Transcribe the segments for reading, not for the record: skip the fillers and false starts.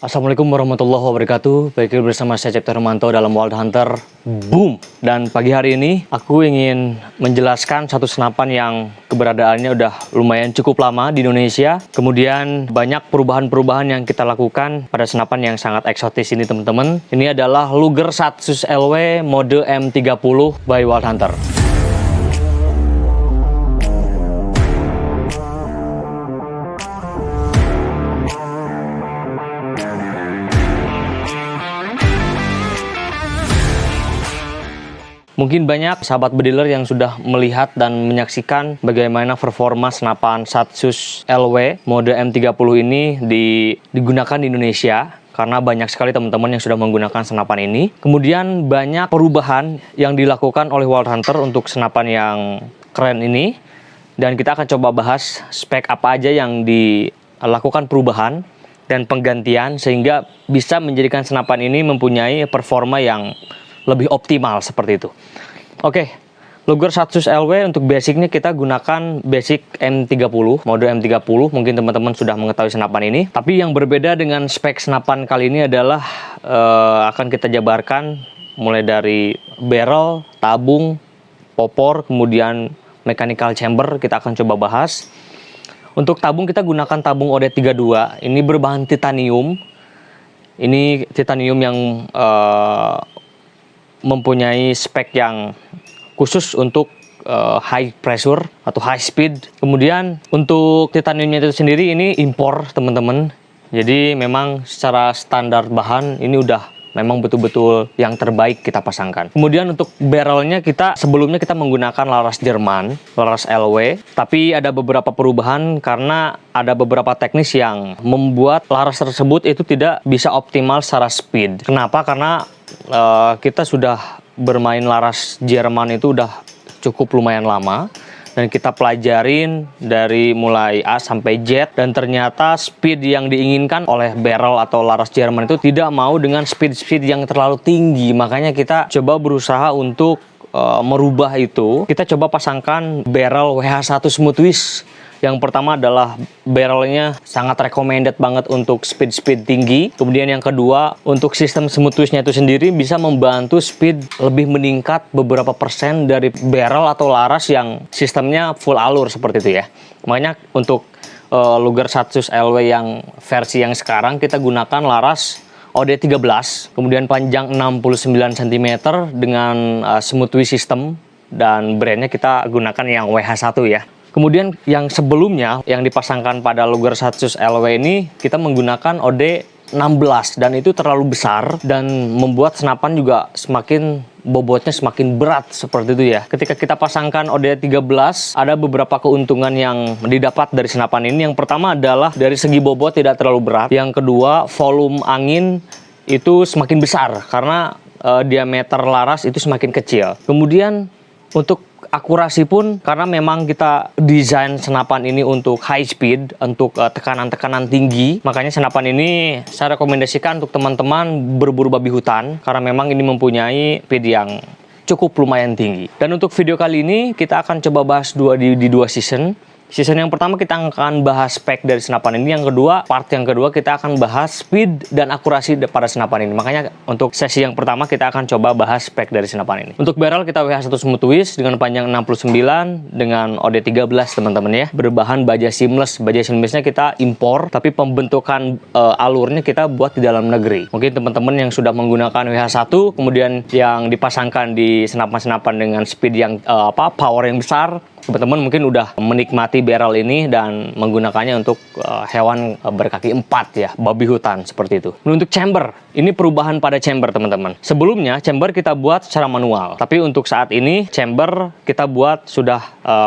Assalamualaikum warahmatullahi wabarakatuh. Baik bersama saya Cipta Hermanto dalam Wild Hunter Boom. Dan pagi hari ini aku ingin menjelaskan satu senapan yang keberadaannya udah lumayan cukup lama di Indonesia. Kemudian banyak perubahan-perubahan yang kita lakukan pada senapan yang sangat eksotis ini teman-teman. Ini adalah Luger 100 LW mode M30 by Wild Hunter. Mungkin banyak sahabat bediler yang sudah melihat dan menyaksikan bagaimana performa senapan 100 LW mode M30 ini digunakan di Indonesia. Karena banyak sekali teman-teman yang sudah menggunakan senapan ini. Kemudian banyak perubahan yang dilakukan oleh Wild Hunter untuk senapan yang keren ini. Dan kita akan coba bahas spek apa aja yang dilakukan perubahan dan penggantian sehingga bisa menjadikan senapan ini mempunyai performa yang lebih optimal seperti itu. Oke, Luger 100 LW untuk basicnya kita gunakan basic M30, mode M30. Mungkin teman-teman sudah mengetahui senapan ini. Tapi yang berbeda dengan spek senapan kali ini adalah akan kita jabarkan mulai dari barrel, tabung, popor, kemudian mechanical chamber kita akan coba bahas. Untuk tabung kita gunakan tabung OD32. Ini berbahan titanium. Ini titanium yang mempunyai spek yang khusus untuk high pressure atau high speed. Kemudian untuk titaniumnya itu sendiri ini impor teman-teman. Jadi memang secara standar bahan ini udah memang betul-betul yang terbaik kita pasangkan. Kemudian untuk barrelnya sebelumnya kita menggunakan laras Jerman, laras LW. Tapi ada beberapa perubahan karena ada beberapa teknis yang membuat laras tersebut itu tidak bisa optimal secara speed. Kenapa? Karena kita sudah bermain laras Jerman itu udah cukup lumayan lama dan kita pelajarin dari mulai A sampai Z dan ternyata speed yang diinginkan oleh barrel atau laras Jerman itu tidak mau dengan speed yang terlalu tinggi. Makanya kita coba berusaha untuk merubah itu. Kita coba pasangkan barrel WH1 Smooth Twist. Yang pertama adalah barrelnya sangat recommended banget untuk speed tinggi. Kemudian yang kedua, untuk sistem smooth twistnya itu sendiri bisa membantu speed lebih meningkat beberapa persen dari barrel atau laras yang sistemnya full alur seperti itu ya. Makanya untuk Luger 100 LW yang versi yang sekarang kita gunakan laras OD13, kemudian panjang 69 cm dengan smooth twist system dan brandnya kita gunakan yang WH1 ya. Kemudian yang sebelumnya yang dipasangkan pada Luger 100 LW ini kita menggunakan OD16 dan itu terlalu besar dan membuat senapan juga bobotnya semakin berat seperti itu ya. Ketika kita pasangkan OD13 ada beberapa keuntungan yang didapat dari senapan ini. Yang pertama adalah dari segi bobot tidak terlalu berat. Yang kedua volume angin itu semakin besar karena diameter laras itu semakin kecil. Kemudian untuk akurasi pun karena memang kita desain senapan ini untuk high speed, untuk tekanan-tekanan tinggi. Makanya senapan ini saya rekomendasikan untuk teman-teman berburu babi hutan karena memang ini mempunyai speed yang cukup lumayan tinggi. Dan untuk video kali ini kita akan coba bahas di dua season. Season yang pertama kita akan bahas spek dari senapan ini. Yang kedua, part yang kedua kita akan bahas speed dan akurasi pada senapan ini. Makanya untuk sesi yang pertama kita akan coba bahas spek dari senapan ini. Untuk barrel kita WH1 Smooth Twist dengan panjang 69 dengan OD13 teman-teman ya. Berbahan baja seamless. Baja seamlessnya kita impor, tapi pembentukan alurnya kita buat di dalam negeri. Mungkin teman-teman yang sudah menggunakan WH1 kemudian yang dipasangkan di senapan-senapan dengan speed yang power yang besar, teman-teman mungkin udah menikmati barrel ini dan menggunakannya untuk hewan berkaki 4 ya, babi hutan seperti itu. Untuk chamber, ini perubahan pada chamber teman-teman. Sebelumnya chamber kita buat secara manual, tapi untuk saat ini chamber kita buat sudah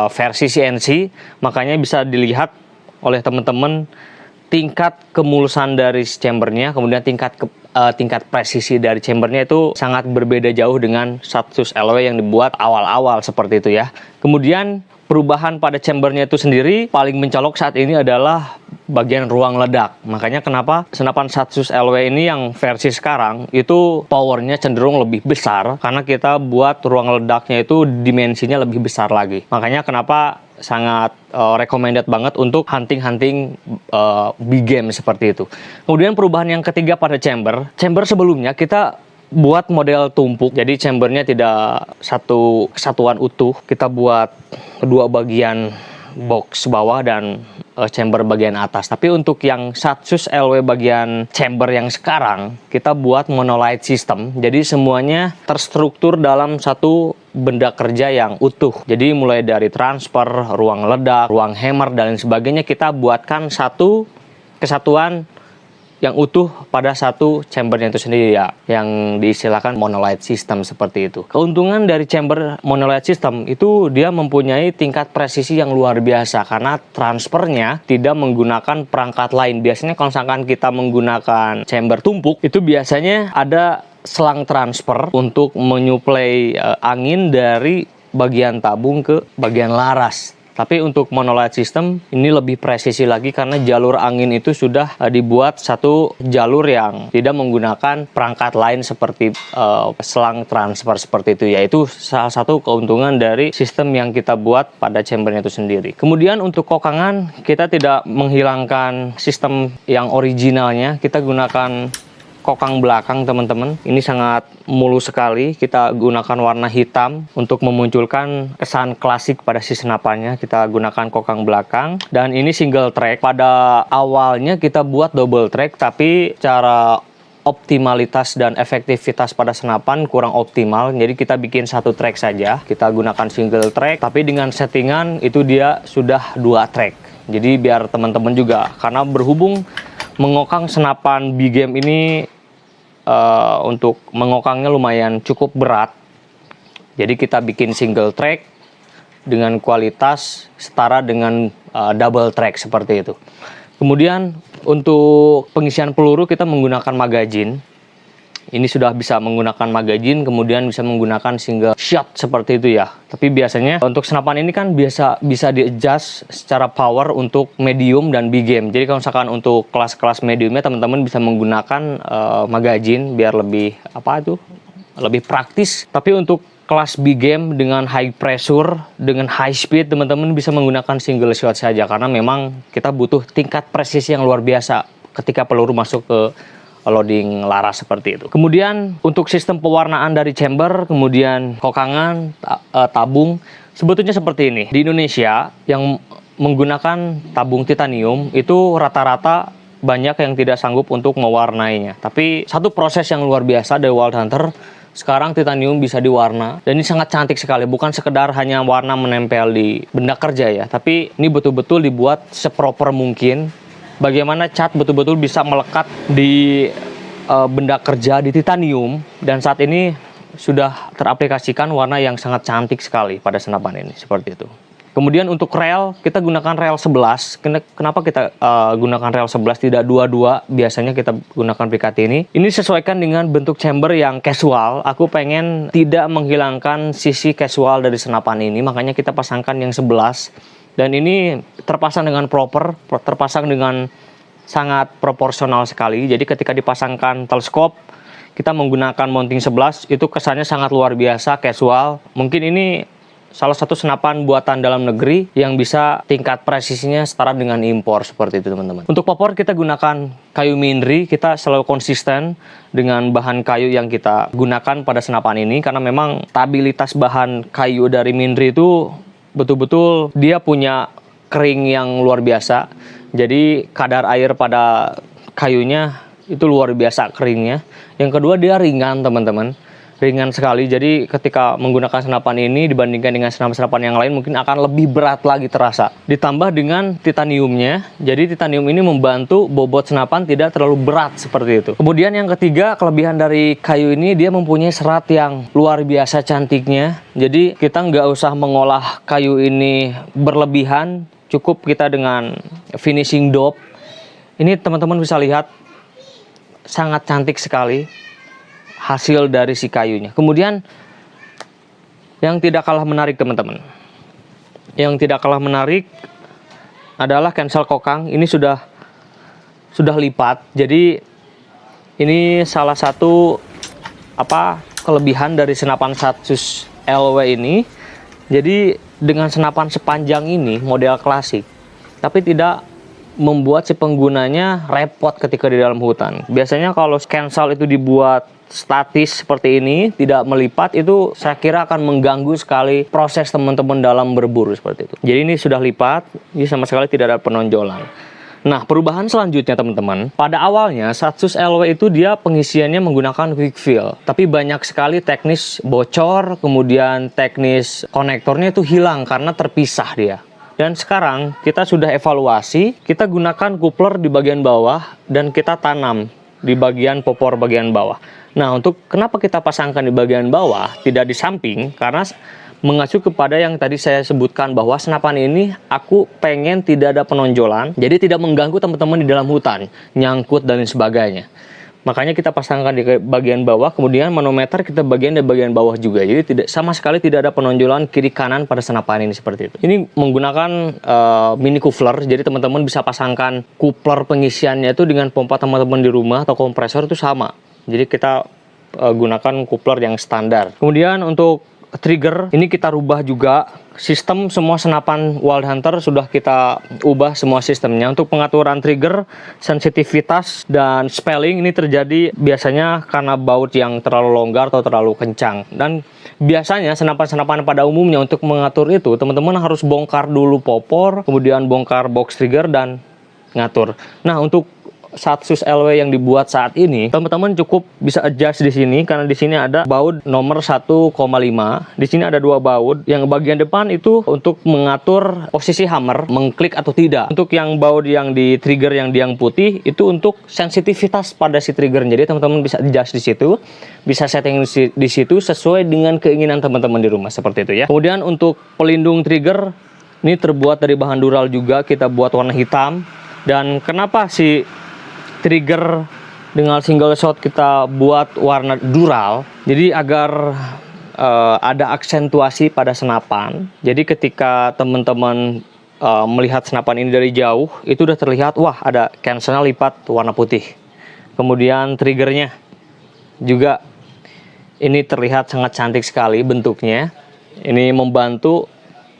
versi CNC, makanya bisa dilihat oleh teman-teman tingkat kemulusan dari chambernya, kemudian tingkat presisi dari chambernya itu sangat berbeda jauh dengan 100 LW yang dibuat awal-awal seperti itu ya. Kemudian perubahan pada chambernya itu sendiri paling mencolok saat ini adalah bagian ruang ledak. Makanya kenapa senapan Satsus LW ini yang versi sekarang itu powernya cenderung lebih besar, karena kita buat ruang ledaknya itu dimensinya lebih besar lagi. Makanya kenapa sangat recommended banget untuk hunting big game seperti itu. Kemudian perubahan yang ketiga pada chamber sebelumnya kita buat model tumpuk, jadi chambernya tidak satu kesatuan utuh. Kita buat kedua bagian box bawah dan chamber bagian atas. Tapi untuk yang Satsus LW bagian chamber yang sekarang, kita buat monolith system. Jadi semuanya terstruktur dalam satu benda kerja yang utuh. Jadi mulai dari transfer, ruang ledak, ruang hammer, dan lain sebagainya, kita buatkan satu kesatuan yang utuh pada satu chambernya itu sendiri ya, yang diistilahkan monolith system seperti itu. Keuntungan dari chamber monolith system itu dia mempunyai tingkat presisi yang luar biasa karena transfernya tidak menggunakan perangkat lain. Biasanya kalau misalkan kita menggunakan chamber tumpuk, itu biasanya ada selang transfer untuk menyuplai angin dari bagian tabung ke bagian laras. Tapi untuk monolith system ini lebih presisi lagi karena jalur angin itu sudah dibuat satu jalur yang tidak menggunakan perangkat lain seperti selang transfer seperti itu. Yaitu salah satu keuntungan dari sistem yang kita buat pada chambernya itu sendiri. Kemudian untuk kokangan kita tidak menghilangkan sistem yang originalnya. Kita gunakan kokang belakang teman-teman. Ini sangat mulus sekali. Kita gunakan warna hitam untuk memunculkan kesan klasik pada si senapannya. Kita gunakan kokang belakang dan ini single track. Pada awalnya kita buat double track, tapi cara optimalitas dan efektivitas pada senapan kurang optimal, jadi kita bikin satu track saja. Kita gunakan single track, tapi dengan settingan itu dia sudah 2 track. Jadi biar teman-teman juga, karena berhubung mengokang senapan big game ini untuk mengokangnya lumayan cukup berat, jadi kita bikin single track dengan kualitas setara dengan double track seperti itu. Kemudian untuk pengisian peluru kita menggunakan magazine. Ini sudah bisa menggunakan magazine, kemudian bisa menggunakan single shot seperti itu ya. Tapi biasanya untuk senapan ini kan bisa di-adjust secara power untuk medium dan big game. Jadi kalau misalkan untuk kelas-kelas mediumnya teman-teman bisa menggunakan magazine biar lebih lebih praktis. Tapi untuk kelas big game dengan high pressure, dengan high speed, teman-teman bisa menggunakan single shot saja karena memang kita butuh tingkat presisi yang luar biasa ketika peluru masuk ke loading laras seperti itu. Kemudian untuk sistem pewarnaan dari chamber, kemudian kokangan, tabung, sebetulnya seperti ini. Di Indonesia yang menggunakan tabung titanium itu rata-rata banyak yang tidak sanggup untuk mewarnainya. Tapi satu proses yang luar biasa dari Wild Hunter, sekarang titanium bisa diwarna dan ini sangat cantik sekali. Bukan sekedar hanya warna menempel di benda kerja ya, tapi ini betul-betul dibuat seproper mungkin. Bagaimana cat betul-betul bisa melekat di benda kerja di titanium, dan saat ini sudah teraplikasikan warna yang sangat cantik sekali pada senapan ini seperti itu. Kemudian untuk rel kita gunakan rel 11. Kenapa kita gunakan rel 11 tidak 22? Biasanya kita gunakan Picatinny ini. Ini sesuaikan dengan bentuk chamber yang casual. Aku pengen tidak menghilangkan sisi casual dari senapan ini, makanya kita pasangkan yang 11. Dan ini terpasang dengan proper, terpasang dengan sangat proporsional sekali. Jadi ketika dipasangkan teleskop, kita menggunakan mounting 11, itu kesannya sangat luar biasa, casual. Mungkin ini salah satu senapan buatan dalam negeri yang bisa tingkat presisinya setara dengan impor seperti itu teman-teman. Untuk popor kita gunakan kayu mindri, kita selalu konsisten dengan bahan kayu yang kita gunakan pada senapan ini. Karena memang stabilitas bahan kayu dari mindri itu betul-betul dia punya kering yang luar biasa. Jadi kadar air pada kayunya itu luar biasa keringnya. Yang kedua dia ringan teman-teman, ringan sekali. Jadi ketika menggunakan senapan ini dibandingkan dengan senapan-senapan yang lain mungkin akan lebih berat lagi terasa. Ditambah dengan titaniumnya, jadi titanium ini membantu bobot senapan tidak terlalu berat seperti itu. Kemudian yang ketiga, kelebihan dari kayu ini dia mempunyai serat yang luar biasa cantiknya. Jadi kita nggak usah mengolah kayu ini berlebihan, cukup kita dengan finishing dope. Ini teman-teman bisa lihat sangat cantik sekali hasil dari si kayunya. Kemudian yang tidak kalah menarik teman-teman, yang tidak kalah menarik adalah cancel kokang. Ini sudah sudah lipat. Jadi ini salah satu kelebihan dari senapan Satsus LW ini. Jadi dengan senapan sepanjang ini model klasik, tapi tidak membuat si penggunanya repot ketika di dalam hutan. Biasanya kalau cancel itu dibuat statis seperti ini, tidak melipat, itu saya kira akan mengganggu sekali proses teman-teman dalam berburu seperti itu. Jadi ini sudah lipat, ini sama sekali tidak ada penonjolan. Nah, perubahan selanjutnya teman-teman, pada awalnya Satsus LW itu dia pengisiannya menggunakan quick fill, tapi banyak sekali teknis bocor, kemudian teknis konektornya itu hilang karena terpisah dia. Dan sekarang kita sudah evaluasi, kita gunakan coupler di bagian bawah dan kita tanam di bagian popor bagian bawah. Nah, untuk kenapa kita pasangkan di bagian bawah, tidak di samping, karena mengacu kepada yang tadi saya sebutkan bahwa senapan ini aku pengen tidak ada penonjolan, jadi tidak mengganggu teman-teman di dalam hutan, nyangkut dan sebagainya. Makanya kita pasangkan di bagian bawah, kemudian manometer kita bagian di bagian bawah juga. Jadi sama sekali tidak ada penonjolan kiri kanan pada senapan ini seperti itu. Ini menggunakan mini coupler, jadi teman-teman bisa pasangkan coupler pengisiannya itu dengan pompa teman-teman di rumah atau kompresor itu sama. Jadi kita gunakan coupler yang standar. Kemudian untuk trigger ini kita rubah juga. Sistem semua senapan Wild Hunter sudah kita ubah semua sistemnya. Untuk pengaturan trigger, sensitivitas, dan spelling ini terjadi biasanya karena baut yang terlalu longgar atau terlalu kencang. Dan biasanya senapan-senapan pada umumnya untuk mengatur itu, teman-teman harus bongkar dulu popor, kemudian bongkar box trigger dan ngatur. Nah, untuk Satsus LW yang dibuat saat ini, teman-teman cukup bisa adjust di sini karena di sini ada baut nomor 1,5. Di sini ada 2 baut. Yang bagian depan itu untuk mengatur posisi hammer, mengklik atau tidak. Untuk yang baut yang di trigger yang putih itu untuk sensitivitas pada si trigger. Jadi teman-teman bisa adjust di situ, bisa setting di situ sesuai dengan keinginan teman-teman di rumah seperti itu ya. Kemudian untuk pelindung trigger ini terbuat dari bahan dural juga, kita buat warna hitam. Dan kenapa si trigger dengan single shot kita buat warna dural, jadi agar ada aksentuasi pada senapan. Jadi ketika teman-teman melihat senapan ini dari jauh, itu udah terlihat, wah ada cancelnya lipat warna putih. Kemudian triggernya juga ini terlihat sangat cantik sekali bentuknya. Ini membantu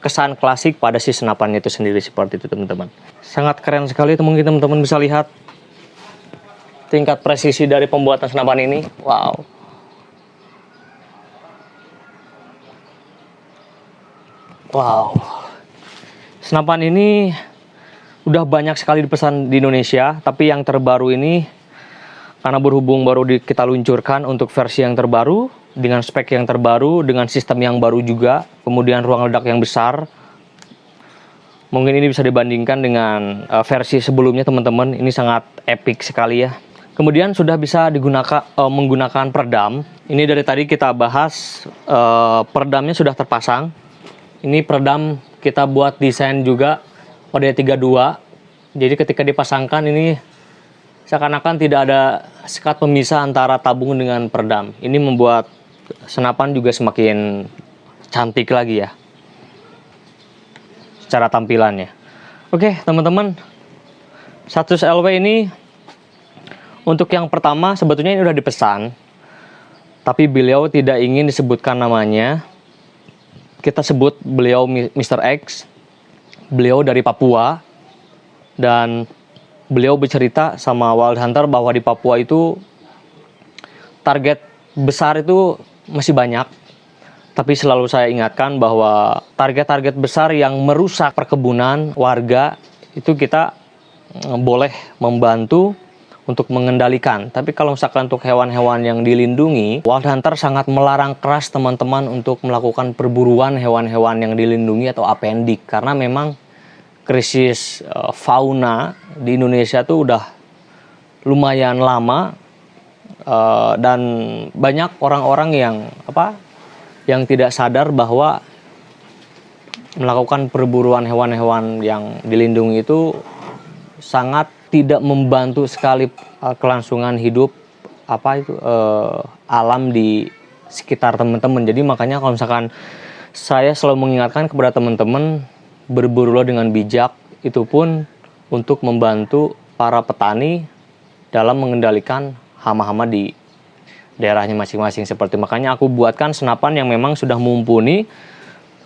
kesan klasik pada si senapannya itu sendiri seperti itu teman-teman. Sangat keren sekali, mungkin teman-teman bisa lihat tingkat presisi dari pembuatan senapan ini. Wow. Wow. Senapan ini udah banyak sekali dipesan di Indonesia, tapi yang terbaru ini karena berhubung baru kita luncurkan untuk versi yang terbaru, dengan spek yang terbaru, dengan sistem yang baru juga, kemudian ruang ledak yang besar. Mungkin ini bisa dibandingkan dengan versi sebelumnya teman-teman. Ini sangat epic sekali ya. Kemudian sudah bisa menggunakan peredam. Ini dari tadi kita bahas, peredamnya sudah terpasang. Ini peredam kita buat desain juga OD32. Jadi ketika dipasangkan ini seakan-akan tidak ada sekat pemisah antara tabung dengan peredam. Ini membuat senapan juga semakin cantik lagi ya secara tampilannya. Oke teman-teman, Satsus LW ini untuk yang pertama sebetulnya ini udah dipesan, tapi beliau tidak ingin disebutkan namanya. Kita sebut beliau Mr. X. Beliau dari Papua dan beliau bercerita sama Wild Hunter bahwa di Papua itu target besar itu masih banyak. Tapi selalu saya ingatkan bahwa target-target besar yang merusak perkebunan warga itu kita boleh membantu untuk mengendalikan. Tapi kalau misalkan untuk hewan-hewan yang dilindungi, Wild Hunter sangat melarang keras teman-teman untuk melakukan perburuan hewan-hewan yang dilindungi atau apendik. Karena memang krisis fauna di Indonesia tuh udah lumayan lama, dan banyak orang-orang yang tidak sadar bahwa melakukan perburuan hewan-hewan yang dilindungi itu sangat tidak membantu sekali kelangsungan hidup alam di sekitar teman-teman. Jadi makanya kalau misalkan saya selalu mengingatkan kepada teman-teman, berburulah dengan bijak, itu pun untuk membantu para petani dalam mengendalikan hama-hama di daerahnya masing-masing. Seperti makanya aku buatkan senapan yang memang sudah mumpuni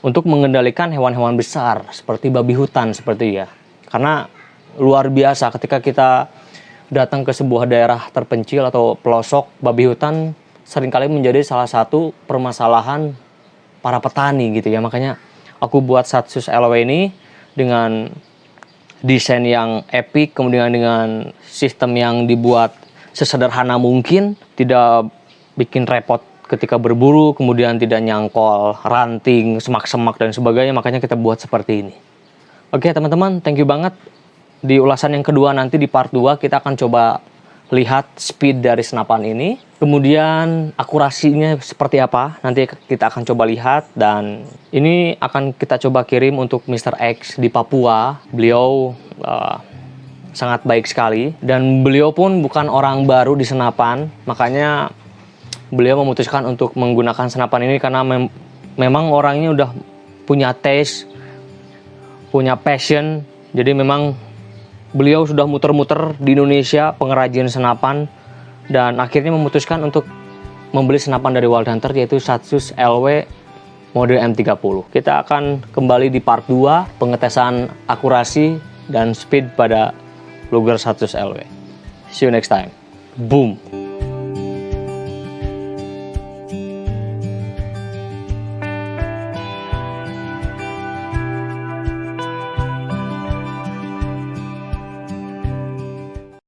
untuk mengendalikan hewan-hewan besar seperti babi hutan seperti ya. Karena luar biasa ketika kita datang ke sebuah daerah terpencil atau pelosok, babi hutan seringkali menjadi salah satu permasalahan para petani gitu ya. Makanya aku buat Satsus LW ini dengan desain yang epic, kemudian dengan sistem yang dibuat sesederhana mungkin, tidak bikin repot ketika berburu, kemudian tidak nyangkol ranting, semak-semak dan sebagainya, makanya kita buat seperti ini. Oke teman-teman, thank you banget. Di ulasan yang kedua nanti di part 2 kita akan coba lihat speed dari senapan ini, kemudian akurasinya seperti apa, nanti kita akan coba lihat. Dan ini akan kita coba kirim untuk Mr. X di Papua. Beliau sangat baik sekali, dan beliau pun bukan orang baru di senapan, makanya beliau memutuskan untuk menggunakan senapan ini karena memang orangnya udah punya taste, punya passion. Jadi memang beliau sudah muter-muter di Indonesia pengrajin senapan, dan akhirnya memutuskan untuk membeli senapan dari Wild Hunter, yaitu Satsus LW model M30. Kita akan kembali di part 2 pengetesan akurasi dan speed pada Luger Satsus LW. See you next time. Boom.